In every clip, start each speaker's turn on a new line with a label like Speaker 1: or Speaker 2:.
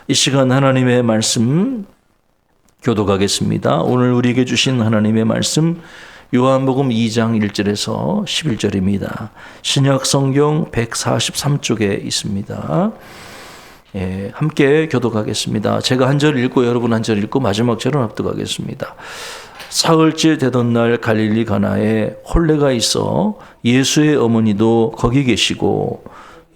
Speaker 1: 이 시간 하나님의 말씀 교독하겠습니다. 오늘 우리에게 주신 하나님의 말씀 요한복음 2장 1절에서 11절입니다. 신약 성경 143쪽에 있습니다. 함께 교독하겠습니다. 제가 한 절 읽고 여러분 한 절 읽고 마지막 절은 납득하겠습니다. 사흘째 되던 날 갈릴리 가나에 혼례가 있어 예수의 어머니도 거기 계시고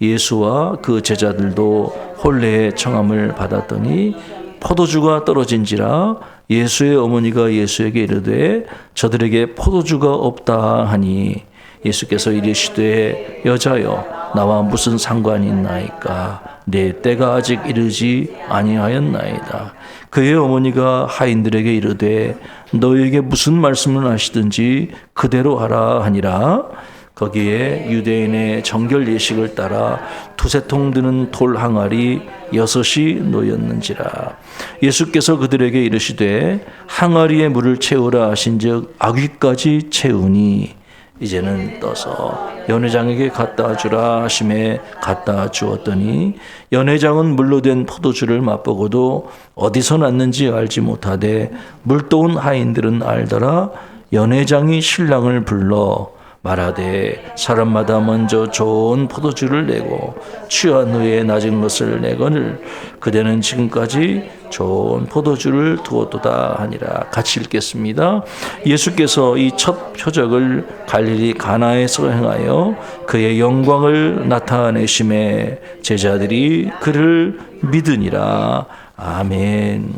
Speaker 1: 예수와 그 제자들도 혼례의 청함을 받았더니 포도주가 떨어진지라 예수의 어머니가 예수에게 이르되 저들에게 포도주가 없다 하니 예수께서 이르시되 여자여 나와 무슨 상관이 있나이까 내 때가 아직 이르지 아니하였나이다. 그의 어머니가 하인들에게 이르되 너에게 무슨 말씀을 하시든지 그대로 하라 하니라. 거기에 유대인의 정결 예식을 따라 두세 통 드는 돌 항아리 6이 놓였는지라. 예수께서 그들에게 이르시되 항아리에 물을 채우라 하신즉 아귀까지 채우니 이제는 떠서 연회장에게 갖다 주라 하심에 갖다 주었더니 연회장은 물로 된 포도주를 맛보고도 어디서 났는지 알지 못하되 물도온 하인들은 알더라. 연회장이 신랑을 불러 말하되 사람마다 먼저 좋은 포도주를 내고 취한 후에 낮은 것을 내거늘 그대는 지금까지 좋은 포도주를 두었도다 하니라. 같이 읽겠습니다. 예수께서 이 첫 표적을 갈릴리 가나에서 행하여 그의 영광을 나타내심에 제자들이 그를 믿으니라. 아멘.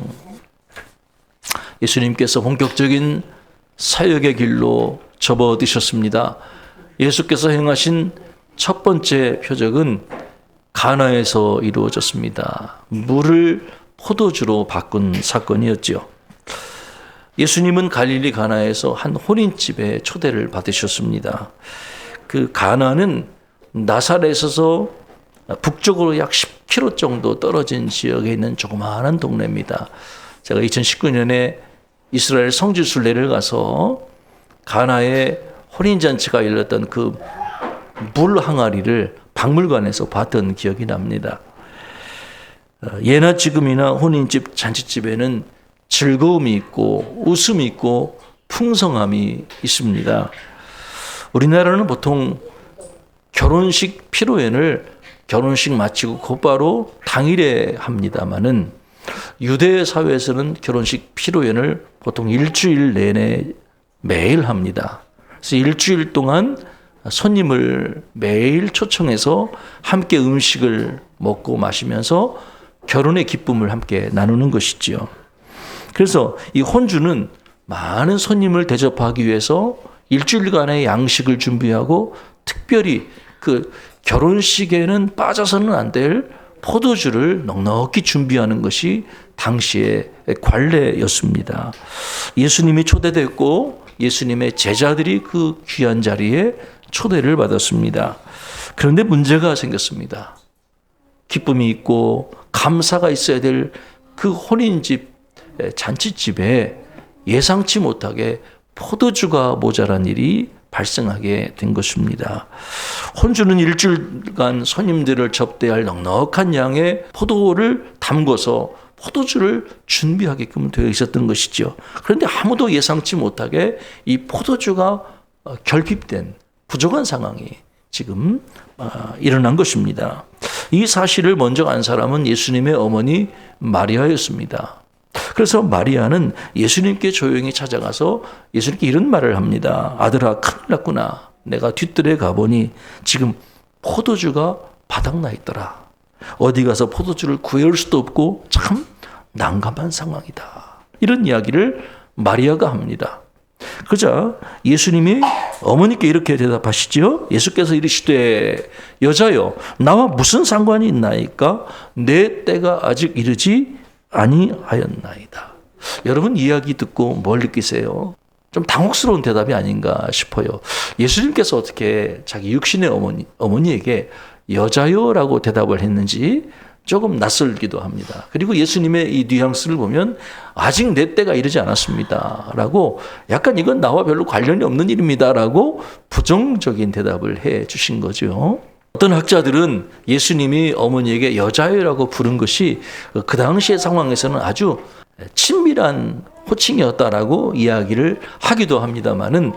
Speaker 1: 예수님께서 본격적인 사역의 길로 접어드셨습니다. 예수께서 행하신 첫 번째 표적은 가나에서 이루어졌습니다. 물을 포도주로 바꾼 사건이었죠. 예수님은 갈릴리 가나에서 한 혼인집에 초대를 받으셨습니다. 그 가나는 나사렛에서 북쪽으로 약 10km 정도 떨어진 지역에 있는 조그마한 동네입니다. 제가 2019년에 이스라엘 성지 순례를 가서 가나에 혼인잔치가 열렸던 그 물 항아리를 박물관에서 봤던 기억이 납니다. 예나 지금이나 혼인집, 잔치집에는 즐거움이 있고 웃음이 있고 풍성함이 있습니다. 우리나라는 보통 결혼식 피로연을 결혼식 마치고 곧바로 당일에 합니다마는 유대 사회에서는 결혼식 피로연을 보통 일주일 내내 매일 합니다. 그래서 일주일 동안 손님을 매일 초청해서 함께 음식을 먹고 마시면서 결혼의 기쁨을 함께 나누는 것이지요. 그래서 이 혼주는 많은 손님을 대접하기 위해서 일주일간의 양식을 준비하고 특별히 그 결혼식에는 빠져서는 안 될 포도주를 넉넉히 준비하는 것이 당시의 관례였습니다. 예수님이 초대됐고 예수님의 제자들이 그 귀한 자리에 초대를 받았습니다. 그런데 문제가 생겼습니다. 기쁨이 있고 감사가 있어야 될 그 혼인집, 잔치집에 예상치 못하게 포도주가 모자란 일이 발생하게 된 것입니다. 혼주는 일주일간 손님들을 접대할 넉넉한 양의 포도를 담궈서 포도주를 준비하게끔 되어 있었던 것이죠. 그런데 아무도 예상치 못하게 이 포도주가 결핍된 부족한 상황이 지금 일어난 것입니다. 이 사실을 먼저 안 사람은 예수님의 어머니 마리아였습니다. 그래서 마리아는 예수님께 조용히 찾아가서 예수님께 이런 말을 합니다. 아들아, 큰일 났구나. 내가 뒤뜰에 가보니 지금 포도주가 바닥나 있더라. 어디 가서 포도주를 구해올 수도 없고 참 난감한 상황이다. 이런 이야기를 마리아가 합니다. 그러자 예수님이 어머니께 이렇게 대답하시죠. 예수께서 이르시되 여자여 나와 무슨 상관이 있나이까 내 때가 아직 이르지 아니하였나이다. 여러분 이야기 듣고 뭘 느끼세요? 좀 당혹스러운 대답이 아닌가 싶어요. 예수님께서 어떻게 자기 육신의 어머니에게 여자요라고 대답을 했는지 조금 낯설기도 합니다. 그리고 예수님의 이 뉘앙스를 보면 아직 내 때가 이르지 않았습니다 라고 약간 이건 나와 별로 관련이 없는 일입니다 라고 부정적인 대답을 해 주신 거죠. 어떤 학자들은 예수님이 어머니에게 여자애라고 부른 것이 그 당시의 상황에서는 아주 친밀한 호칭이었다라고 이야기를 하기도 합니다만은,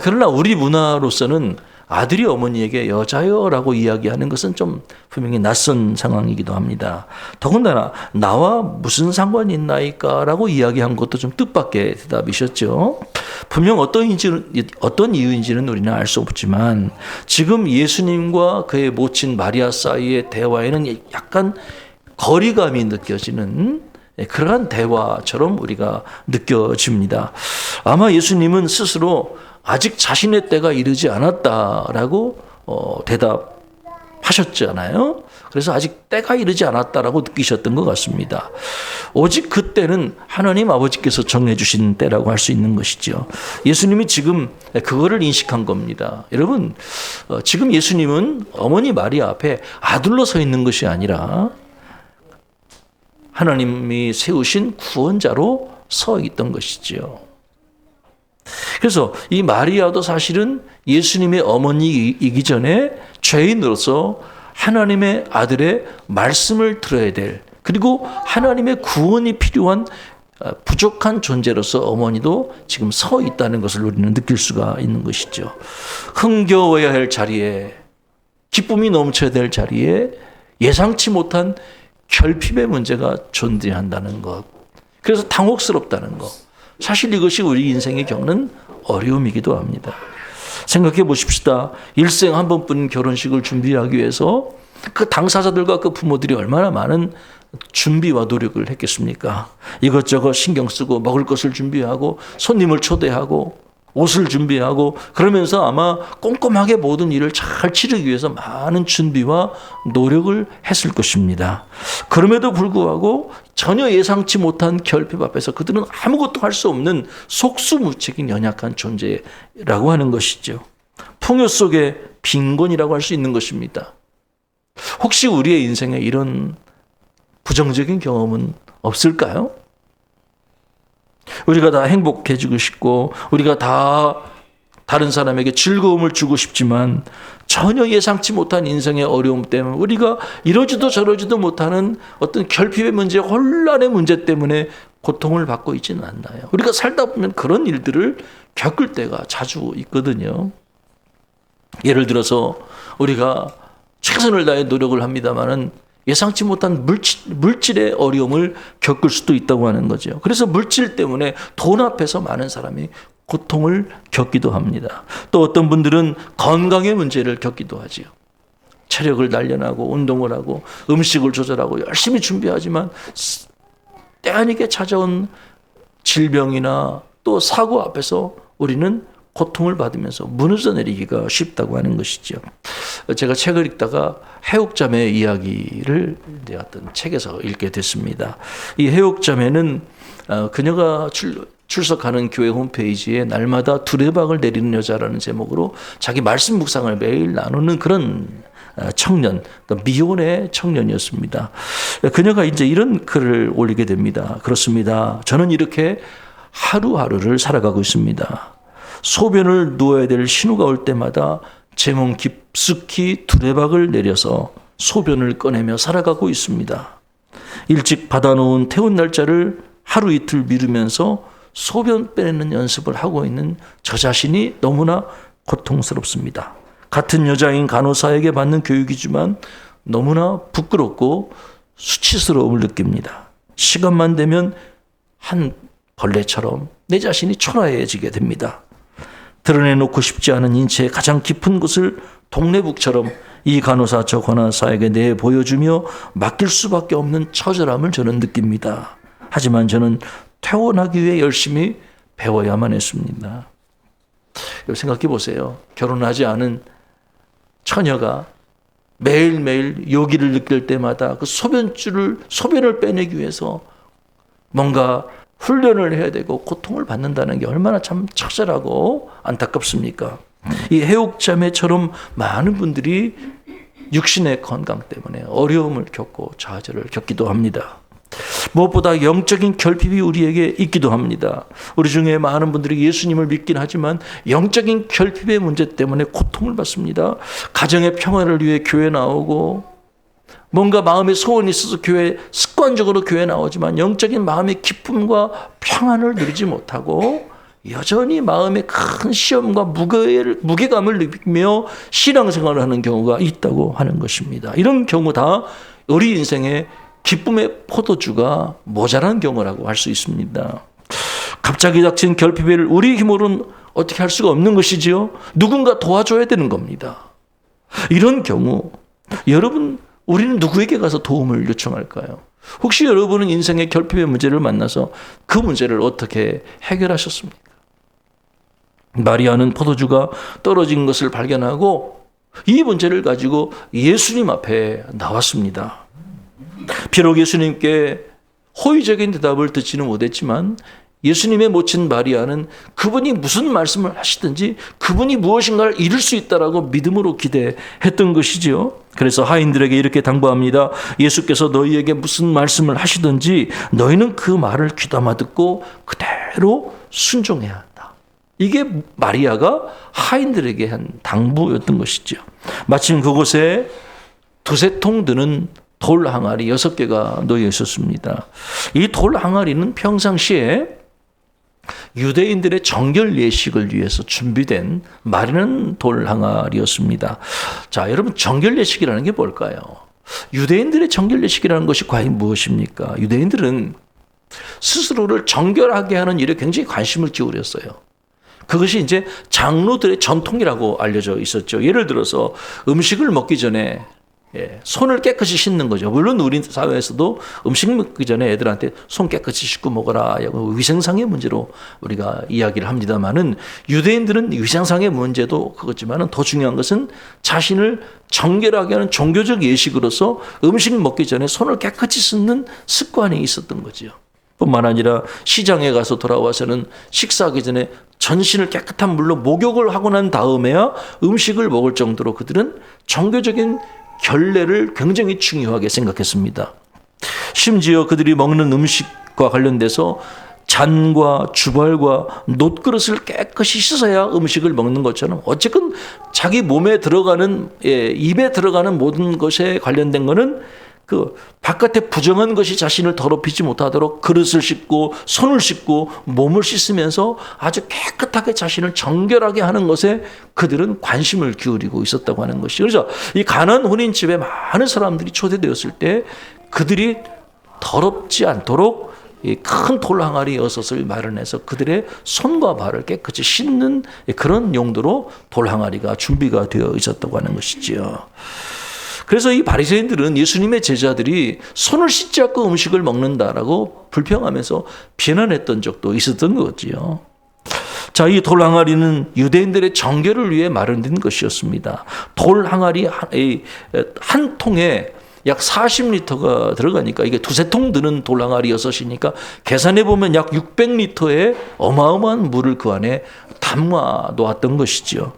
Speaker 1: 그러나 우리 문화로서는 아들이 어머니에게 여자여라고 이야기하는 것은 좀 분명히 낯선 상황이기도 합니다. 더군다나 나와 무슨 상관이 있나이까라고 이야기한 것도 좀 뜻밖의 대답이셨죠. 분명 어떤 이유인지는 우리는 알 수 없지만 지금 예수님과 그의 모친 마리아 사이의 대화에는 약간 거리감이 느껴지는 그러한 대화처럼 우리가 느껴집니다. 아마 예수님은 스스로 아직 자신의 때가 이르지 않았다라고 대답하셨잖아요. 그래서 아직 때가 이르지 않았다라고 느끼셨던 것 같습니다. 오직 그 때는 하나님 아버지께서 정해주신 때라고 할 수 있는 것이죠. 예수님이 지금 그거를 인식한 겁니다. 여러분, 지금 예수님은 어머니 마리아 앞에 아들로 서 있는 것이 아니라 하나님이 세우신 구원자로 서 있던 것이죠. 그래서 이 마리아도 사실은 예수님의 어머니이기 전에 죄인으로서 하나님의 아들의 말씀을 들어야 될, 그리고 하나님의 구원이 필요한 부족한 존재로서 어머니도 지금 서 있다는 것을 우리는 느낄 수가 있는 것이죠. 흥겨워야 할 자리에, 기쁨이 넘쳐야 될 자리에 예상치 못한 결핍의 문제가 존재한다는 것, 그래서 당혹스럽다는 것, 사실 이것이 우리 인생에 겪는 어려움이기도 합니다. 생각해 보십시다. 일생 한 번뿐인 결혼식을 준비하기 위해서 그 당사자들과 그 부모들이 얼마나 많은 준비와 노력을 했겠습니까? 이것저것 신경 쓰고 먹을 것을 준비하고 손님을 초대하고 옷을 준비하고 그러면서 아마 꼼꼼하게 모든 일을 잘 치르기 위해서 많은 준비와 노력을 했을 것입니다. 그럼에도 불구하고 전혀 예상치 못한 결핍 앞에서 그들은 아무것도 할 수 없는 속수무책인 연약한 존재라고 하는 것이죠. 풍요 속의 빈곤이라고 할 수 있는 것입니다. 혹시 우리의 인생에 이런 부정적인 경험은 없을까요? 우리가 다 행복해지고 싶고 우리가 다 다른 사람에게 즐거움을 주고 싶지만 전혀 예상치 못한 인생의 어려움 때문에 우리가 이러지도 저러지도 못하는 어떤 결핍의 문제, 혼란의 문제 때문에 고통을 받고 있지는 않나요? 우리가 살다 보면 그런 일들을 겪을 때가 자주 있거든요. 예를 들어서 우리가 최선을 다해 노력을 합니다마는 예상치 못한 물질의 어려움을 겪을 수도 있다고 하는 거죠. 그래서 물질 때문에 돈 앞에서 많은 사람이 고통을 겪기도 합니다. 또 어떤 분들은 건강의 문제를 겪기도 하지요. 체력을 단련하고 운동을 하고 음식을 조절하고 열심히 준비하지만 때 아니게 찾아온 질병이나 또 사고 앞에서 우리는 고통을 받으면서 무너져 내리기가 쉽다고 하는 것이죠. 제가 책을 읽다가 해옥자매 이야기를 어떤 책에서 읽게 됐습니다. 이 해옥자매는 그녀가 출석하는 교회 홈페이지에 날마다 두레박을 내리는 여자라는 제목으로 자기 말씀 묵상을 매일 나누는 그런 청년, 미혼의 청년이었습니다. 그녀가 이제 이런 글을 올리게 됩니다. 그렇습니다. 저는 이렇게 하루하루를 살아가고 있습니다. 소변을 누워야 될 신호가 올 때마다 제 몸 깊숙이 두레박을 내려서 소변을 꺼내며 살아가고 있습니다. 일찍 받아놓은 퇴원 날짜를 하루 이틀 미루면서 소변 빼내는 연습을 하고 있는 저 자신이 너무나 고통스럽습니다. 같은 여자인 간호사에게 받는 교육이지만 너무나 부끄럽고 수치스러움을 느낍니다. 시간만 되면 한 벌레처럼 내 자신이 초라해지게 됩니다. 드러내놓고 싶지 않은 인체의 가장 깊은 곳을 동네북처럼 이 간호사 저 간호사에게 내보여주며 맡길 수밖에 없는 처절함을 저는 느낍니다. 하지만 저는 퇴원하기 위해 열심히 배워야만 했습니다. 생각해 보세요. 결혼하지 않은 처녀가 매일매일 요기를 느낄 때마다 그 소변을 빼내기 위해서 뭔가 훈련을 해야 되고 고통을 받는다는 게 얼마나 참 처절하고 안타깝습니까? 이 해옥자매처럼 많은 분들이 육신의 건강 때문에 어려움을 겪고 좌절을 겪기도 합니다. 무엇보다 영적인 결핍이 우리에게 있기도 합니다. 우리 중에 많은 분들이 예수님을 믿긴 하지만 영적인 결핍의 문제 때문에 고통을 받습니다. 가정의 평화를 위해 교회 나오고 뭔가 마음에 소원이 있어서 습관적으로 교회 나오지만 영적인 마음의 기쁨과 평안을 누리지 못하고 여전히 마음에 큰 시험과 무게감을 느끼며 신앙생활을 하는 경우가 있다고 하는 것입니다. 이런 경우 다 우리 인생의 기쁨의 포도주가 모자란 경우라고 할 수 있습니다. 갑자기 닥친 결핍을 우리 힘으로는 어떻게 할 수가 없는 것이지요. 누군가 도와줘야 되는 겁니다. 이런 경우 여러분, 우리는 누구에게 가서 도움을 요청할까요? 혹시 여러분은 인생의 결핍의 문제를 만나서 그 문제를 어떻게 해결하셨습니까? 마리아는 포도주가 떨어진 것을 발견하고 이 문제를 가지고 예수님 앞에 나왔습니다. 비록 예수님께 호의적인 대답을 듣지는 못했지만 예수님의 모친 마리아는 그분이 무슨 말씀을 하시든지 그분이 무엇인가를 이룰 수 있다라고 믿음으로 기대했던 것이지요. 그래서 하인들에게 이렇게 당부합니다. 예수께서 너희에게 무슨 말씀을 하시든지 너희는 그 말을 귀담아 듣고 그대로 순종해야 한다. 이게 마리아가 하인들에게 한 당부였던 것이죠. 마침 그곳에 두세 통 드는 돌 항아리 6개가 놓여 있었습니다. 이 돌 항아리는 평상시에 유대인들의 정결 예식을 위해서 준비된 마르는 돌 항아리였습니다. 자, 여러분, 정결 예식이라는 게 뭘까요? 유대인들의 정결 예식이라는 것이 과연 무엇입니까? 유대인들은 스스로를 정결하게 하는 일에 굉장히 관심을 기울였어요. 그것이 이제 장로들의 전통이라고 알려져 있었죠. 예를 들어서 음식을 먹기 전에 손을 깨끗이 씻는 거죠. 물론 우리 사회에서도 음식 먹기 전에 애들한테 손 깨끗이 씻고 먹어라. 위생상의 문제로 우리가 이야기를 합니다만은 유대인들은 위생상의 문제도 그렇지만은 더 중요한 것은 자신을 정결하게 하는 종교적 예식으로서 음식 먹기 전에 손을 깨끗이 씻는 습관이 있었던 거죠. 뿐만 아니라 시장에 가서 돌아와서는 식사하기 전에 전신을 깨끗한 물로 목욕을 하고 난 다음에야 음식을 먹을 정도로 그들은 종교적인 결례를 굉장히 중요하게 생각했습니다. 심지어 그들이 먹는 음식과 관련돼서 잔과 주발과 놋그릇을 깨끗이 씻어야 음식을 먹는 것처럼 어쨌든 자기 몸에 들어가는 입에 들어가는 모든 것에 관련된 거는 그 바깥에 부정한 것이 자신을 더럽히지 못하도록 그릇을 씻고 손을 씻고 몸을 씻으면서 아주 깨끗하게 자신을 정결하게 하는 것에 그들은 관심을 기울이고 있었다고 하는 것이. 그래서 이 가나안 혼인집에 많은 사람들이 초대되었을 때 그들이 더럽지 않도록 이 큰 돌 항아리 6을 마련해서 그들의 손과 발을 깨끗이 씻는 그런 용도로 돌 항아리가 준비가 되어 있었다고 하는 것이지요. 그래서 이 바리새인들은 예수님의 제자들이 손을 씻지 않고 음식을 먹는다라고 불평하면서 비난했던 적도 있었던 거지요. 자, 이 돌 항아리는 유대인들의 정결을 위해 마련된 것이었습니다. 돌 항아리 한 통에 약 40리터가 들어가니까 이게 두세 통 드는 돌 항아리 6이니까 계산해 보면 약 600리터의 어마어마한 물을 그 안에 담아 놓았던 것이죠.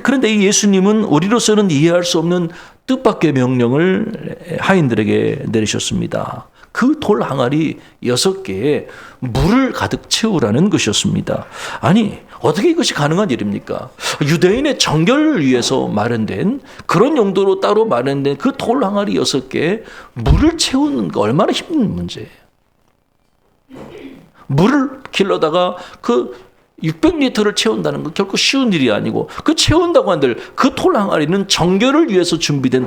Speaker 1: 그런데 이 예수님은 우리로서는 이해할 수 없는 뜻밖의 명령을 하인들에게 내리셨습니다. 그 돌 항아리 6개에 물을 가득 채우라는 것이었습니다. 아니, 어떻게 이것이 가능한 일입니까? 유대인의 정결을 위해서 마련된 그런 용도로 따로 마련된 그 돌 항아리 6개에 물을 채우는 거 얼마나 힘든 문제예요. 물을 길러다가 그 600리터를 채운다는 건 결코 쉬운 일이 아니고 그 채운다고 한들 그 돌 항아리는 정결을 위해서 준비된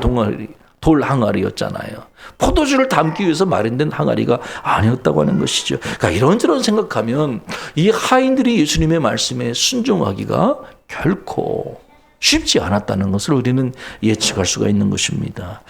Speaker 1: 돌 항아리였잖아요. 포도주를 담기 위해서 마련된 항아리가 아니었다고 하는 것이죠. 그러니까 이런저런 생각하면 이 하인들이 예수님의 말씀에 순종하기가 결코 쉽지 않았다는 것을 우리는 예측할 수가 있는 것입니다.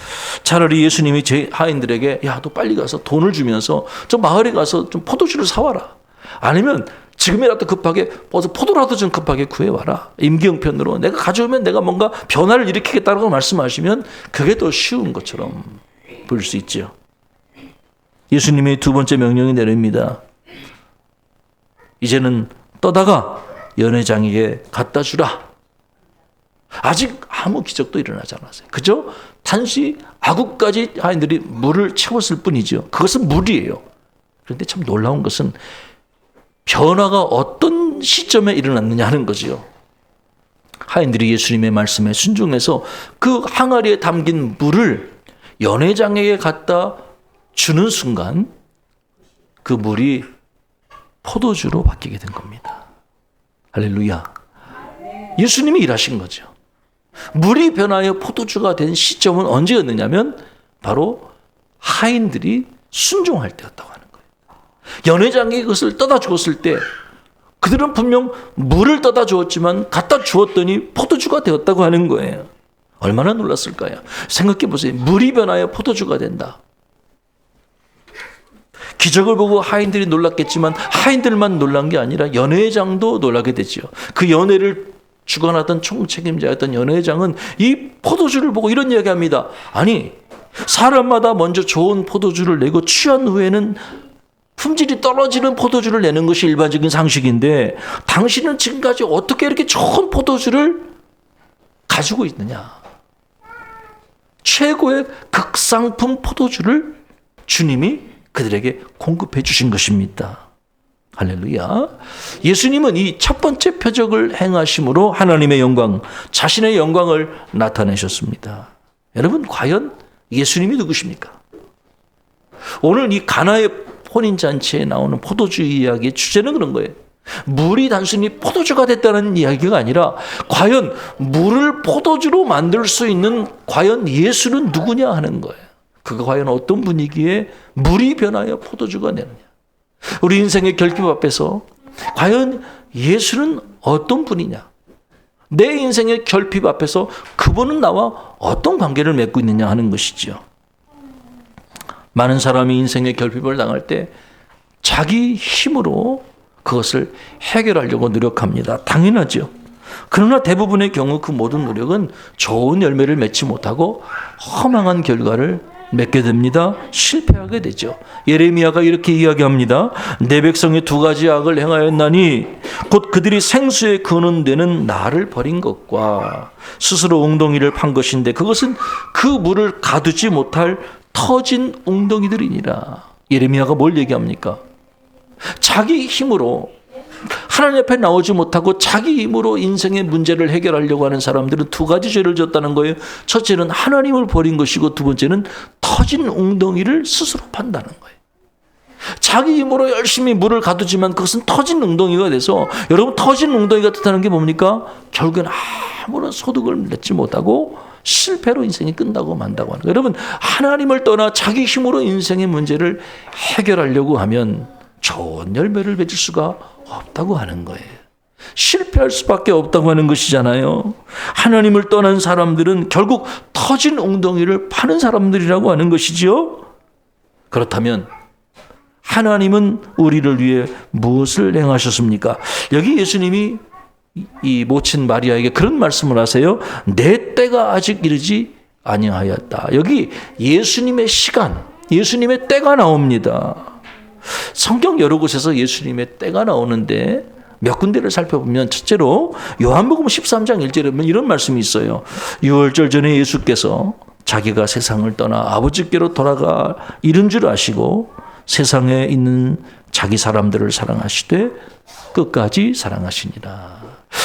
Speaker 1: 차라리 예수님이 제 하인들에게 야, 너 빨리 가서 돈을 주면서 저 마을에 가서 좀 포도주를 사와라. 아니면 지금이라도 급하게 포도라도 좀 급하게 구해와라. 임기응변으로 내가 가져오면 내가 뭔가 변화를 일으키겠다고 말씀하시면 그게 더 쉬운 것처럼 보일 수 있죠. 예수님의 두 번째 명령이 내립니다. 이제는 떠다가 연회장에게 갖다 주라. 아직 아무 기적도 일어나지 않았어요. 그저 단지 아구까지 하인들이 물을 채웠을 뿐이죠. 그것은 물이에요. 그런데 참 놀라운 것은 변화가 어떤 시점에 일어났느냐 하는 거죠. 하인들이 예수님의 말씀에 순종해서 그 항아리에 담긴 물을 연회장에게 갖다 주는 순간 그 물이 포도주로 바뀌게 된 겁니다. 할렐루야. 예수님이 일하신 거죠. 물이 변하여 포도주가 된 시점은 언제였느냐면 바로 하인들이 순종할 때였다고 하는 거예요. 연회장이 그것을 떠다 주었을 때 그들은 분명 물을 떠다 주었지만 갖다 주었더니 포도주가 되었다고 하는 거예요. 얼마나 놀랐을까요? 생각해 보세요. 물이 변하여 포도주가 된다. 기적을 보고 하인들이 놀랐겠지만 하인들만 놀란 게 아니라 연회장도 놀라게 되죠. 그 연회를 주관하던 총책임자였던 연회장은 이 포도주를 보고 이런 이야기합니다. 아니, 사람마다 먼저 좋은 포도주를 내고 취한 후에는 품질이 떨어지는 포도주를 내는 것이 일반적인 상식인데 당신은 지금까지 어떻게 이렇게 좋은 포도주를 가지고 있느냐. 최고의 극상품 포도주를 주님이 그들에게 공급해 주신 것입니다. 할렐루야. 예수님은 이 첫 번째 표적을 행하심으로 하나님의 영광, 자신의 영광을 나타내셨습니다. 여러분, 과연 예수님이 누구십니까? 오늘 이 가나의 혼인잔치에 나오는 포도주 이야기의 주제는 그런 거예요. 물이 단순히 포도주가 됐다는 이야기가 아니라 과연 물을 포도주로 만들 수 있는 과연 예수는 누구냐 하는 거예요. 그가 과연 어떤 분위기에 물이 변하여 포도주가 되느냐. 우리 인생의 결핍 앞에서 과연 예수는 어떤 분이냐. 내 인생의 결핍 앞에서 그분은 나와 어떤 관계를 맺고 있느냐 하는 것이죠. 많은 사람이 인생의 결핍을 당할 때 자기 힘으로 그것을 해결하려고 노력합니다. 당연하죠. 그러나 대부분의 경우 그 모든 노력은 좋은 열매를 맺지 못하고 허망한 결과를 맺게 됩니다. 실패하게 되죠. 예레미야가 이렇게 이야기합니다. 내 백성이 두 가지 악을 행하였나니 곧 그들이 생수에 거는 데는 나를 버린 것과 스스로 웅덩이를 판 것인데 그것은 그 물을 가두지 못할 터진 웅덩이들이니라. 예레미야가 뭘 얘기합니까? 자기 힘으로 하나님 앞에 나오지 못하고 자기 힘으로 인생의 문제를 해결하려고 하는 사람들은 두 가지 죄를 졌다는 거예요. 첫째는 하나님을 버린 것이고 두 번째는 터진 웅덩이를 스스로 판다는 거예요. 자기 힘으로 열심히 물을 가두지만 그것은 터진 웅덩이가 돼서 여러분 터진 웅덩이가 뜻하는 게 뭡니까? 결국엔 아무런 소득을 냈지 못하고 실패로 인생이 끝나고 만다고 하는 거예요. 여러분 하나님을 떠나 자기 힘으로 인생의 문제를 해결하려고 하면 좋은 열매를 맺을 수가 없다고 하는 거예요. 실패할 수밖에 없다고 하는 것이잖아요. 하나님을 떠난 사람들은 결국 터진 웅덩이를 파는 사람들이라고 하는 것이지요. 그렇다면 하나님은 우리를 위해 무엇을 행하셨습니까? 여기 예수님이 이 모친 마리아에게 그런 말씀을 하세요. 내 때가 아직 이르지 아니하였다. 여기 예수님의 시간, 예수님의 때가 나옵니다. 성경 여러 곳에서 예수님의 때가 나오는데 몇 군데를 살펴보면 첫째로 요한복음 13장 1절에 보면 이런 말씀이 있어요. 6월절 전에 예수께서 자기가 세상을 떠나 아버지께로 돌아가 이른 줄 아시고 세상에 있는 자기 사람들을 사랑하시되 끝까지 사랑하시니라.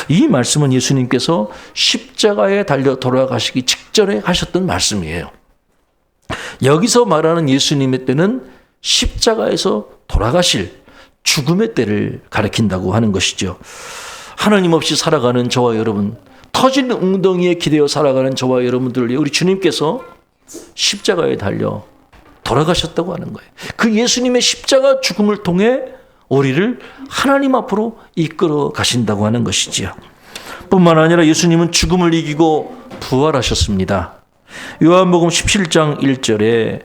Speaker 1: 이 말씀은 예수님께서 십자가에 달려 돌아가시기 직전에 하셨던 말씀이에요. 여기서 말하는 예수님의 때는 십자가에서 돌아가실 죽음의 때를 가리킨다고 하는 것이죠. 하나님 없이 살아가는 저와 여러분, 터진 웅덩이에 기대어 살아가는 저와 여러분들을 위해 우리 주님께서 십자가에 달려 돌아가셨다고 하는 거예요. 그 예수님의 십자가 죽음을 통해 우리를 하나님 앞으로 이끌어 가신다고 하는 것이지요. 뿐만 아니라 예수님은 죽음을 이기고 부활하셨습니다. 요한복음 17장 1절에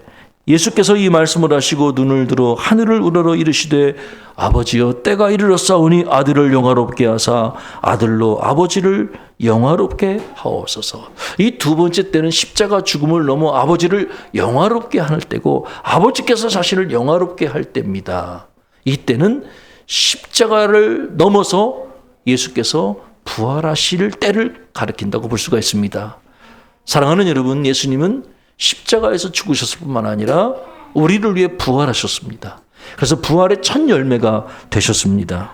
Speaker 1: 예수께서 이 말씀을 하시고 눈을 들어 하늘을 우러러 이르시되 아버지여 때가 이르렀사오니 아들을 영화롭게 하사 아들로 아버지를 영화롭게 하옵소서. 이 두 번째 때는 십자가 죽음을 넘어 아버지를 영화롭게 할 때고 아버지께서 자신을 영화롭게 할 때입니다. 이때는 십자가를 넘어서 예수께서 부활하실 때를 가리킨다고 볼 수가 있습니다. 사랑하는 여러분, 예수님은 십자가에서 죽으셨을 뿐만 아니라 우리를 위해 부활하셨습니다. 그래서 부활의 첫 열매가 되셨습니다.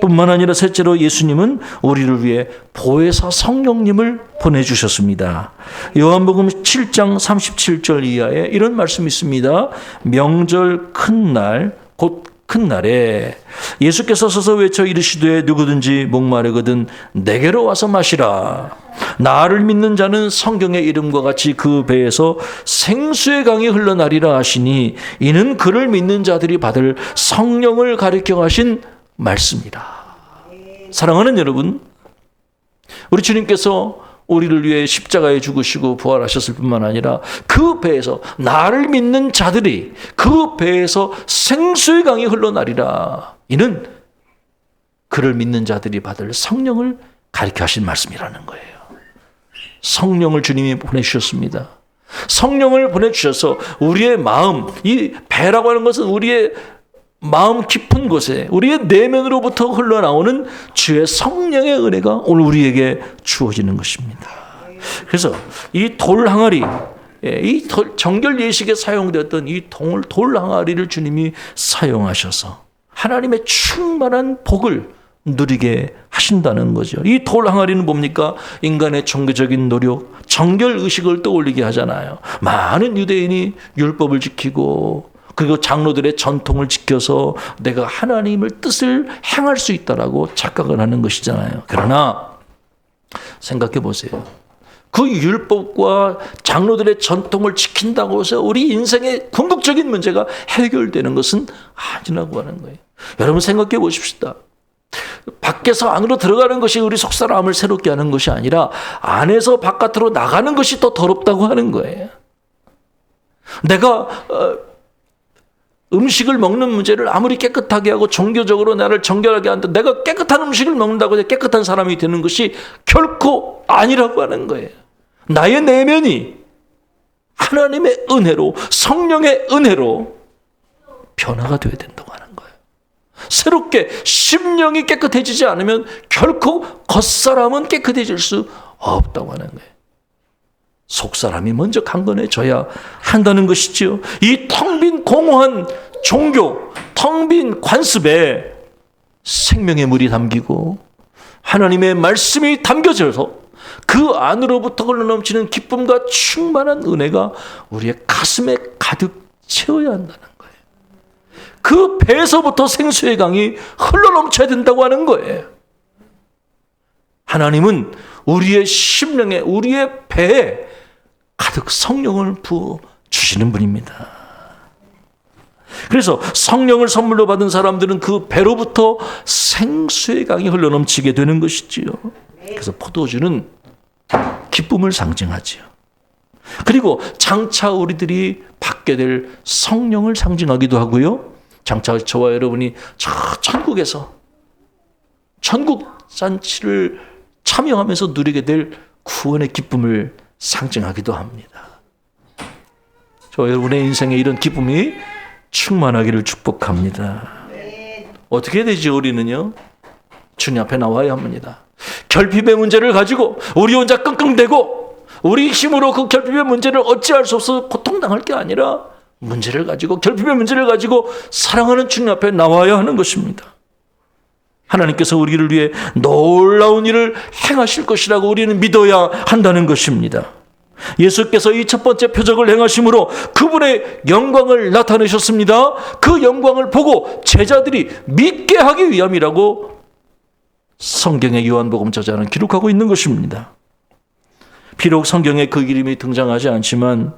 Speaker 1: 뿐만 아니라 셋째로 예수님은 우리를 위해 보혜사 성령님을 보내주셨습니다. 요한복음 7장 37절 이하에 이런 말씀이 있습니다. 명절 큰 날, 곧 큰 날에 예수께서 서서 외쳐 이르시되 누구든지 목마르거든 내게로 와서 마시라. 나를 믿는 자는 성경의 이름과 같이 그 배에서 생수의 강이 흘러나리라 하시니 이는 그를 믿는 자들이 받을 성령을 가리켜 하신 말씀이라. 사랑하는 여러분, 우리 주님께서 우리를 위해 십자가에 죽으시고 부활하셨을 뿐만 아니라 그 배에서 나를 믿는 자들이 그 배에서 생수의 강이 흘러나리라. 이는 그를 믿는 자들이 받을 성령을 가리켜 하신 말씀이라는 거예요. 성령을 주님이 보내주셨습니다. 성령을 보내주셔서 우리의 마음, 이 배라고 하는 것은 우리의 마음 깊은 곳에 우리의 내면으로부터 흘러나오는 주의 성령의 은혜가 오늘 우리에게 주어지는 것입니다. 그래서 이 돌 항아리, 이 정결 예식에 사용되었던 이 돌 항아리를 주님이 사용하셔서 하나님의 충만한 복을 누리게 하신다는 거죠. 이 돌 항아리는 뭡니까? 인간의 종교적인 노력, 정결 의식을 떠올리게 하잖아요. 많은 유대인이 율법을 지키고 그리고 장로들의 전통을 지켜서 내가 하나님의 뜻을 행할 수 있다라고 착각을 하는 것이잖아요. 그러나 생각해 보세요. 그 율법과 장로들의 전통을 지킨다고 해서 우리 인생의 궁극적인 문제가 해결되는 것은 아니라고 하는 거예요. 여러분 생각해 보십시다. 밖에서 안으로 들어가는 것이 우리 속사람을 새롭게 하는 것이 아니라 안에서 바깥으로 나가는 것이 더 더럽다고 하는 거예요. 내가 음식을 먹는 문제를 아무리 깨끗하게 하고 종교적으로 나를 정결하게 한다, 내가 깨끗한 음식을 먹는다고 해서 깨끗한 사람이 되는 것이 결코 아니라고 하는 거예요. 나의 내면이 하나님의 은혜로, 성령의 은혜로 변화가 되어야 된다고 하는 거예요. 새롭게 심령이 깨끗해지지 않으면 결코 겉사람은 깨끗해질 수 없다고 하는 거예요. 속사람이 먼저 강건해져야 한다는 것이지요. 이 텅 빈 공허한 종교, 텅 빈 관습에 생명의 물이 담기고 하나님의 말씀이 담겨져서 그 안으로부터 흘러넘치는 기쁨과 충만한 은혜가 우리의 가슴에 가득 채워야 한다는 거예요. 그 배에서부터 생수의 강이 흘러넘쳐야 된다고 하는 거예요. 하나님은 우리의 심령에, 우리의 배에 가득 성령을 부어 주시는 분입니다. 그래서 성령을 선물로 받은 사람들은 그 배로부터 생수의 강이 흘러넘치게 되는 것이지요. 그래서 포도주는 기쁨을 상징하지요. 그리고 장차 우리들이 받게 될 성령을 상징하기도 하고요. 장차 저와 여러분이 저 천국에서 천국 잔치를 참여하면서 누리게 될 구원의 기쁨을 상징하기도 합니다. 저와 여러분의 인생에 이런 기쁨이 충만하기를 축복합니다. 어떻게 되지? 우리는요, 주님 앞에 나와야 합니다. 결핍의 문제를 가지고 우리 혼자 끙끙대고 우리 힘으로 그 결핍의 문제를 어찌할 수 없어 고통당할 게 아니라 문제를 가지고, 결핍의 문제를 가지고 사랑하는 주님 앞에 나와야 하는 것입니다. 하나님께서 우리를 위해 놀라운 일을 행하실 것이라고 우리는 믿어야 한다는 것입니다. 예수께서 이 첫 번째 표적을 행하심으로 그분의 영광을 나타내셨습니다. 그 영광을 보고 제자들이 믿게 하기 위함이라고 성경의 요한복음 저자는 기록하고 있는 것입니다. 비록 성경에 그 이름이 등장하지 않지만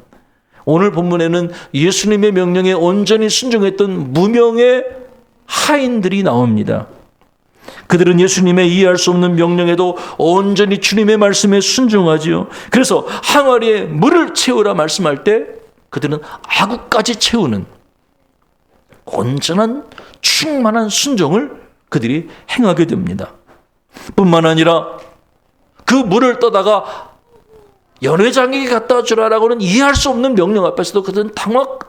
Speaker 1: 오늘 본문에는 예수님의 명령에 온전히 순종했던 무명의 하인들이 나옵니다. 그들은 예수님의 이해할 수 없는 명령에도 온전히 주님의 말씀에 순종하지요. 그래서 항아리에 물을 채우라 말씀할 때 그들은 아구까지 채우는 온전한 충만한 순종을 그들이 행하게 됩니다. 뿐만 아니라 그 물을 떠다가 연회장에게 갖다 주라라고는 이해할 수 없는 명령 앞에서도 그들은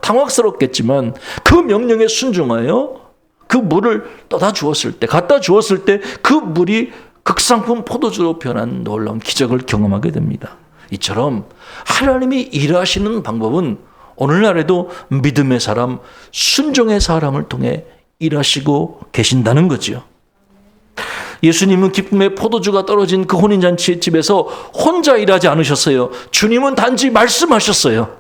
Speaker 1: 당황스럽겠지만 그 명령에 순종하여 그 물을 떠다 주었을 때, 갖다 주었을 때 그 물이 극상품 포도주로 변한 놀라운 기적을 경험하게 됩니다. 이처럼 하나님이 일하시는 방법은 오늘날에도 믿음의 사람, 순종의 사람을 통해 일하시고 계신다는 거지요. 예수님은 기쁨의 포도주가 떨어진 그 혼인잔치의 집에서 혼자 일하지 않으셨어요. 주님은 단지 말씀하셨어요.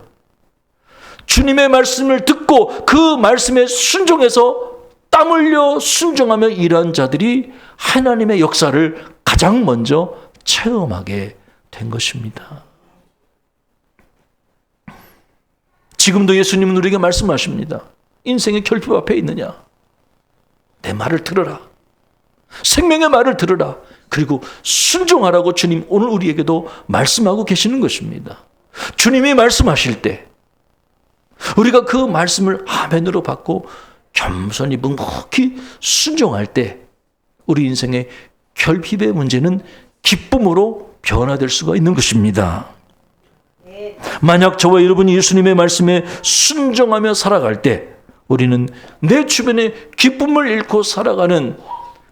Speaker 1: 주님의 말씀을 듣고 그 말씀에 순종해서 땀 흘려 순종하며 일한 자들이 하나님의 역사를 가장 먼저 체험하게 된 것입니다. 지금도 예수님은 우리에게 말씀하십니다. 인생의 결핍 앞에 있느냐? 내 말을 들어라. 생명의 말을 들으라. 그리고 순종하라고 주님 오늘 우리에게도 말씀하고 계시는 것입니다. 주님이 말씀하실 때 우리가 그 말씀을 아멘으로 받고 겸손히 묵묵히 순종할 때 우리 인생의 결핍의 문제는 기쁨으로 변화될 수가 있는 것입니다. 만약 저와 여러분이 예수님의 말씀에 순종하며 살아갈 때 우리는 내 주변에 기쁨을 잃고 살아가는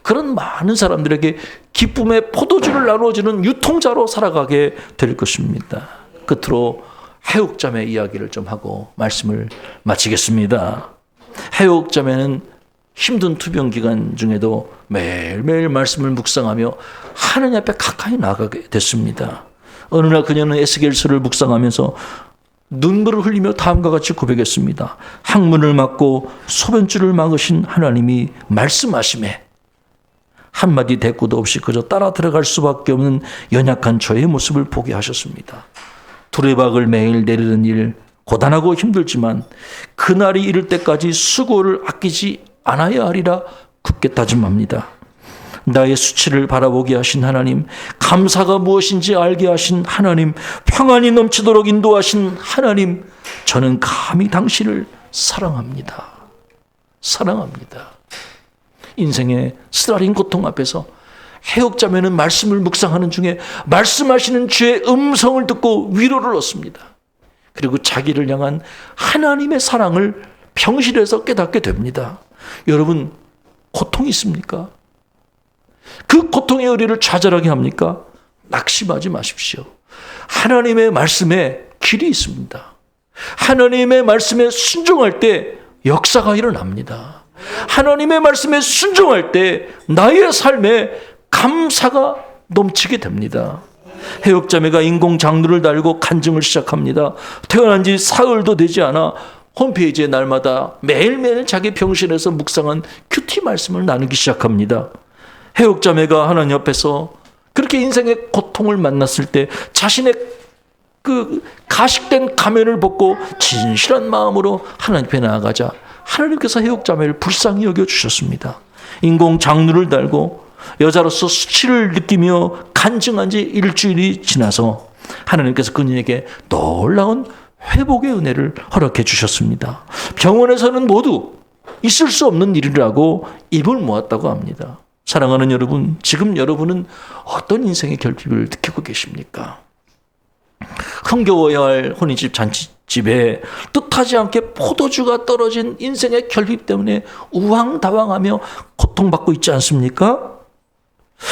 Speaker 1: 그런 많은 사람들에게 기쁨의 포도주를 나눠주는 유통자로 살아가게 될 것입니다. 끝으로 해옥자매 이야기를 좀 하고 말씀을 마치겠습니다. 해옥자매는 힘든 투병 기간 중에도 매일매일 말씀을 묵상하며 하나님 앞에 가까이 나가게 됐습니다. 어느 날 그녀는 에스겔서를 묵상하면서 눈물을 흘리며 다음과 같이 고백했습니다. 항문을 막고 소변줄을 막으신 하나님이 말씀하심에 한마디 대꾸도 없이 그저 따라 들어갈 수밖에 없는 연약한 저의 모습을 보게 하셨습니다. 두레박을 매일 내리는 일 고단하고 힘들지만 그날이 이를 때까지 수고를 아끼지 않아야 하리라 굳게 다짐합니다. 나의 수치를 바라보게 하신 하나님, 감사가 무엇인지 알게 하신 하나님, 평안이 넘치도록 인도하신 하나님, 저는 감히 당신을 사랑합니다. 사랑합니다. 인생의 쓰라린 고통 앞에서 해옥자매는 말씀을 묵상하는 중에 말씀하시는 주의 음성을 듣고 위로를 얻습니다. 그리고 자기를 향한 하나님의 사랑을 병실에서 깨닫게 됩니다. 여러분, 고통이 있습니까? 그 고통의 의리를 좌절하게 합니까? 낙심하지 마십시오. 하나님의 말씀에 길이 있습니다. 하나님의 말씀에 순종할 때 역사가 일어납니다. 하나님의 말씀에 순종할 때 나의 삶에 감사가 넘치게 됩니다. 해옥자매가 인공 장루를 달고 간증을 시작합니다. 태어난 지 사흘도 되지 않아 홈페이지에 날마다 매일매일 자기 병실에서 묵상한 큐티 말씀을 나누기 시작합니다. 해옥자매가 하나님 옆에서 그렇게 인생의 고통을 만났을 때 자신의 그 가식된 가면을 벗고 진실한 마음으로 하나님 앞에 나아가자 하나님께서 해옥자매를 불쌍히 여겨주셨습니다. 인공 장루를 달고 여자로서 수치를 느끼며 간증한 지 일주일이 지나서 하나님께서 그녀에게 놀라운 회복의 은혜를 허락해 주셨습니다. 병원에서는 모두 있을 수 없는 일이라고 입을 모았다고 합니다. 사랑하는 여러분, 지금 여러분은 어떤 인생의 결핍을 느끼고 계십니까? 흥겨워야 할 혼인집 잔치집에 뜻하지 않게 포도주가 떨어진 인생의 결핍 때문에 우왕다왕하며 고통받고 있지 않습니까?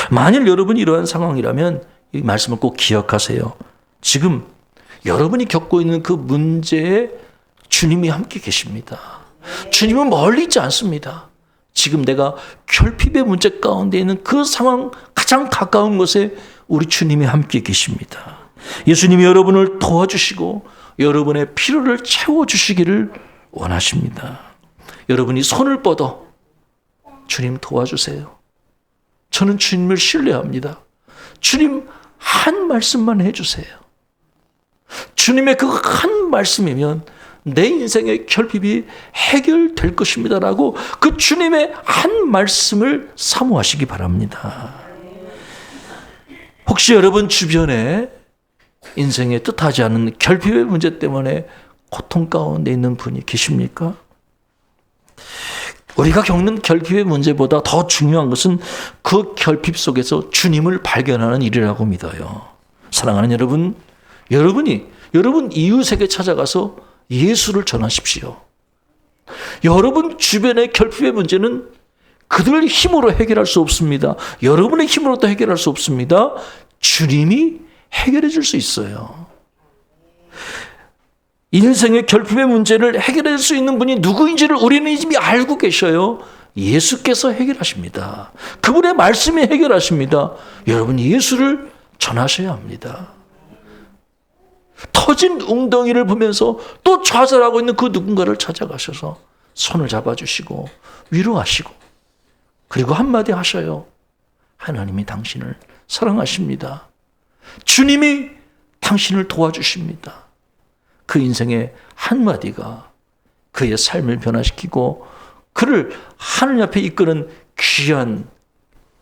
Speaker 1: 만일 여러분이 이러한 상황이라면 이 말씀을 꼭 기억하세요. 지금 여러분이 겪고 있는 그 문제에 주님이 함께 계십니다. 주님은 멀리 있지 않습니다. 지금 내가 결핍의 문제 가운데 있는 그 상황 가장 가까운 곳에 우리 주님이 함께 계십니다. 예수님이 여러분을 도와주시고 여러분의 필요를 채워주시기를 원하십니다. 여러분이 손을 뻗어 주님 도와주세요. 저는 주님을 신뢰합니다. 주님 한 말씀만 해주세요. 주님의 그 한 말씀이면 내 인생의 결핍이 해결될 것입니다라고 그 주님의 한 말씀을 사모하시기 바랍니다. 혹시 여러분 주변에 인생에 뜻하지 않은 결핍의 문제 때문에 고통 가운데 있는 분이 계십니까? 우리가 겪는 결핍의 문제보다 더 중요한 것은 그 결핍 속에서 주님을 발견하는 일이라고 믿어요. 사랑하는 여러분, 여러분 이웃에게 찾아가서 예수를 전하십시오. 여러분 주변의 결핍의 문제는 그들 힘으로 해결할 수 없습니다. 여러분의 힘으로도 해결할 수 없습니다. 주님이 해결해 줄 수 있어요. 인생의 결핍의 문제를 해결해 줄 수 있는 분이 누구인지를 우리는 이미 알고 계셔요. 예수께서 해결하십니다. 그분의 말씀이 해결하십니다. 여러분, 예수를 전하셔야 합니다. 터진 웅덩이를 보면서 또 좌절하고 있는 그 누군가를 찾아가셔서 손을 잡아주시고 위로하시고, 그리고 한마디 하셔요. 하나님이 당신을 사랑하십니다. 주님이 당신을 도와주십니다. 그 인생의 한마디가 그의 삶을 변화시키고 그를 하늘 앞에 이끄는 귀한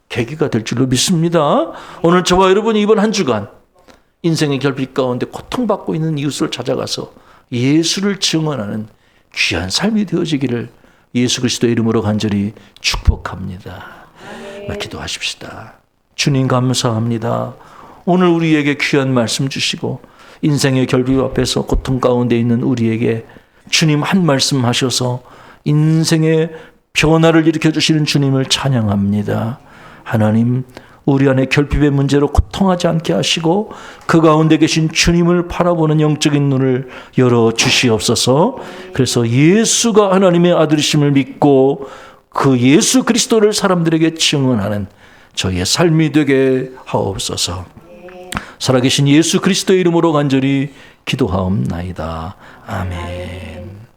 Speaker 1: 계기가 될 줄로 믿습니다. 오늘 저와 여러분이 이번 한 주간 인생의 결핍 가운데 고통받고 있는 이웃을 찾아가서 예수를 증언하는 귀한 삶이 되어지기를 예수 그리스도의 이름으로 간절히 축복합니다. 기도하십시다. 주님, 감사합니다. 오늘 우리에게 귀한 말씀 주시고 인생의 결핍 앞에서 고통 가운데 있는 우리에게 주님 한 말씀 하셔서 인생의 변화를 일으켜 주시는 주님을 찬양합니다. 하나님, 우리 안에 결핍의 문제로 고통하지 않게 하시고 그 가운데 계신 주님을 바라보는 영적인 눈을 열어주시옵소서. 그래서 예수가 하나님의 아들이심을 믿고 그 예수 그리스도를 사람들에게 증언하는 저희의 삶이 되게 하옵소서. 살아계신 예수 그리스도의 이름으로 간절히 기도하옵나이다. 아멘.